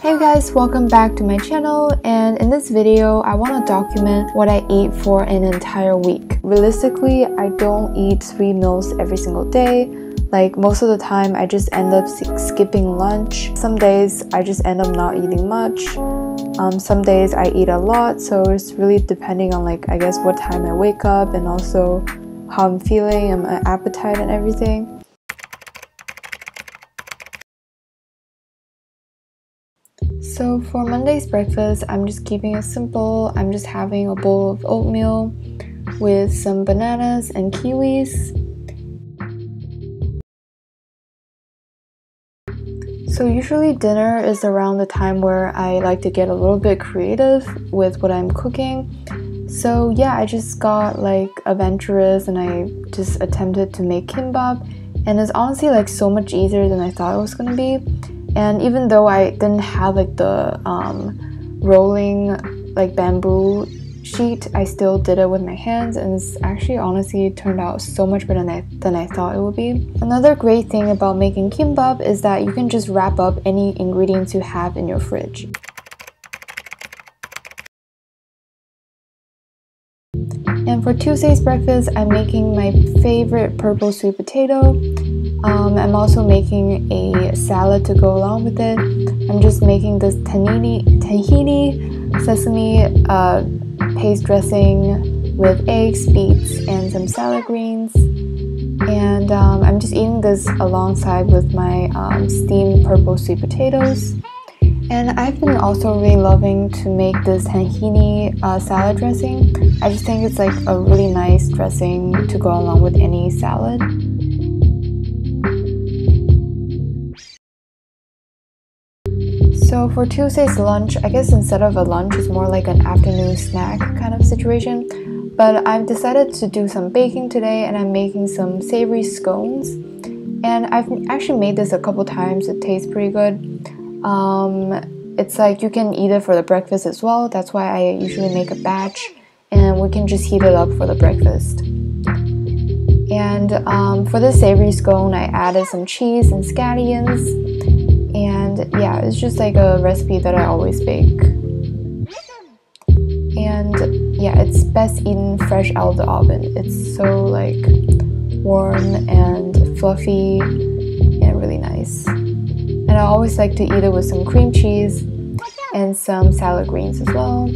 Hey guys, welcome back to my channel, and in this video I want to document what I eat for an entire week. Realistically, I don't eat 3 meals every single day. Like most of the time I just end up skipping lunch. Some days I just end up not eating much. Some days I eat a lot, so it's really depending on I guess what time I wake up and also how I'm feeling and my appetite and everything. So for Monday's breakfast, I'm just keeping it simple. I'm just having a bowl of oatmeal with some bananas and kiwis. So usually dinner is around the time where I like to get a little bit creative with what I'm cooking. So yeah, I just got adventurous and I just attempted to make kimbap, and it's honestly so much easier than I thought it was gonna be. And even though I didn't have the rolling bamboo sheet, I still did it with my hands, and it's actually honestly turned out so much better than I thought it would be. Another great thing about making kimbap is that you can just wrap up any ingredients you have in your fridge. And for Tuesday's breakfast, I'm making my favorite purple sweet potato. I'm also making a salad to go along with it. I'm just making this tahini sesame paste dressing with eggs, beets, and some salad greens. And I'm just eating this alongside with my steamed purple sweet potatoes. And I've been also really loving to make this tahini salad dressing. I just think it's a really nice dressing to go along with any salad. So for Tuesday's lunch, I guess instead of a lunch, it's more like an afternoon snack kind of situation. But I've decided to do some baking today, and I'm making some savory scones. And I've actually made this a couple times. It tastes pretty good. It's you can eat it for the breakfast as well. That's why I usually make a batch, and we can just heat it up for the breakfast. And for the savory scone, I added some cheese and scallions. And yeah, it's just a recipe that I always bake. And yeah, it's best eaten fresh out of the oven. It's so warm and fluffy and really nice. And I always like to eat it with some cream cheese and some salad greens as well.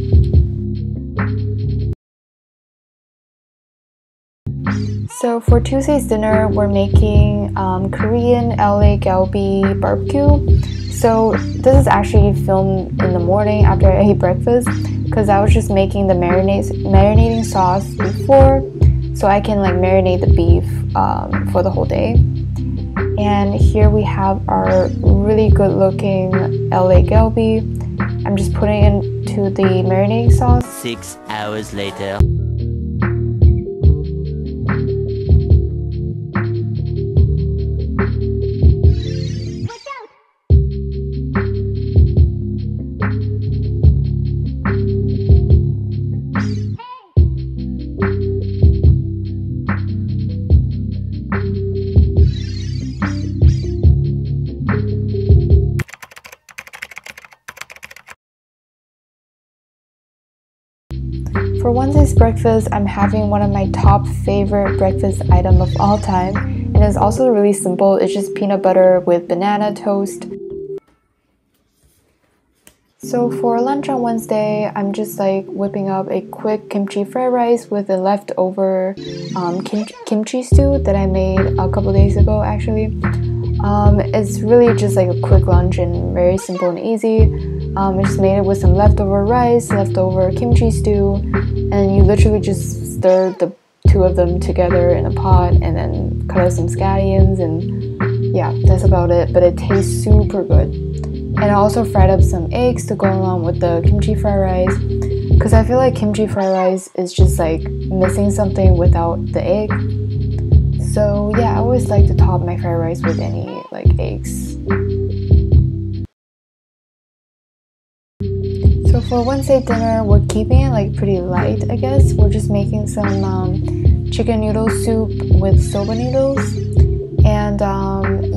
So for Tuesday's dinner, we're making Korean LA galbi barbecue. So this is actually filmed in the morning after I ate breakfast, because I was just making the marinating sauce before, so I can marinate the beef for the whole day. And here we have our really good looking LA galbi. I'm just putting it into the marinating sauce. 6 hours later. For Wednesday's breakfast, I'm having one of my top favorite breakfast item of all time, and it's also really simple. It's just peanut butter with banana toast. So for lunch on Wednesday, I'm just whipping up a quick kimchi fried rice with the leftover kimchi stew that I made a couple days ago actually. It's really just a quick lunch and very simple and easy. I just made it with some leftover rice, leftover kimchi stew, and you literally just stir the 2 of them together in a pot and then cut out some scallions, and yeah, that's about it. But it tastes super good. And I also fried up some eggs to go along with the kimchi fried rice, because I feel kimchi fried rice is just missing something without the egg. So yeah, I always like to top my fried rice with any eggs. So for Wednesday dinner, we're keeping it pretty light, I guess. We're just making some chicken noodle soup with soba noodles. And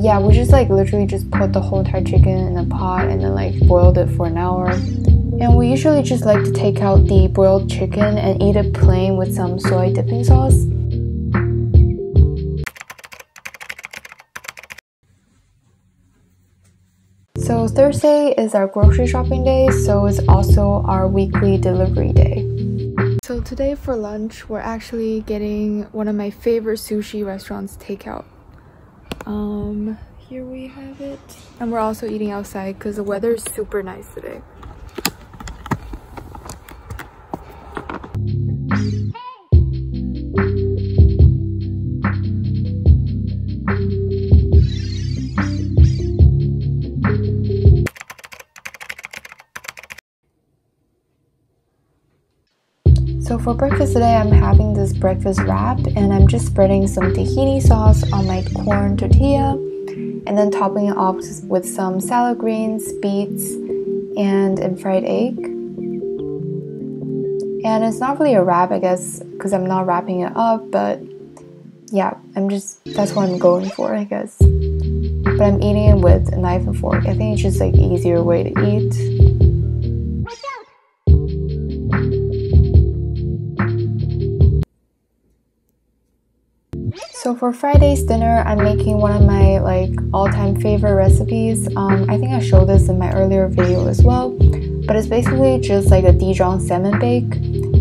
yeah, we just like literally just put the whole entire chicken in a pot and then like boiled it for an hour. And we usually just like to take out the boiled chicken and eat it plain with some soy dipping sauce. So Thursday is our grocery shopping day, so it's also our weekly delivery day. So today for lunch, we're actually getting one of my favorite sushi restaurants takeout. Here we have it. And we're also eating outside because the weather is super nice today. So for breakfast today, I'm having this breakfast wrap and I'm just spreading some tahini sauce on my corn tortilla and then topping it off with some salad greens, beets, and fried egg. And it's not really a wrap, I guess, because I'm not wrapping it up, but yeah, that's what I'm going for, I guess. But I'm eating it with a knife and fork. I think it's just like an easier way to eat. So for Friday's dinner, I'm making one of my like all-time favorite recipes. I think I showed this in my earlier video as well, but it's basically just like a Dijon salmon bake.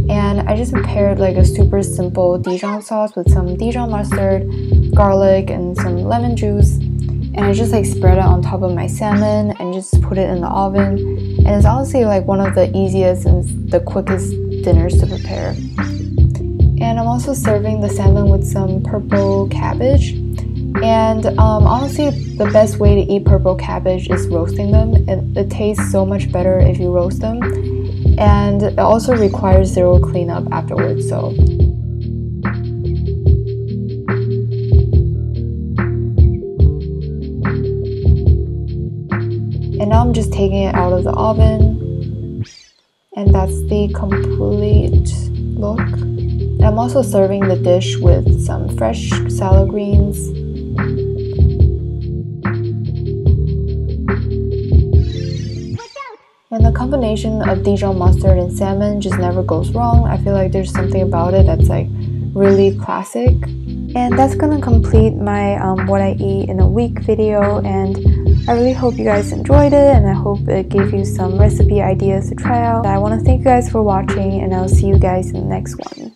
And I just prepared like a super simple Dijon sauce with some Dijon mustard, garlic, and some lemon juice. And I just like spread it on top of my salmon and just put it in the oven. And it's honestly like one of the easiest and the quickest dinners to prepare. And I'm also serving the salmon with some purple cabbage. And honestly, the best way to eat purple cabbage is roasting them. It tastes so much better if you roast them. And it also requires zero cleanup afterwards, so. And now I'm just taking it out of the oven. And that's the complete look. And I'm also serving the dish with some fresh salad greens. And the combination of Dijon mustard and salmon just never goes wrong. I feel like there's something about it that's like really classic. And that's gonna complete my what I eat in a week video, and I really hope you guys enjoyed it, and I hope it gave you some recipe ideas to try out. I want to thank you guys for watching, and I'll see you guys in the next one.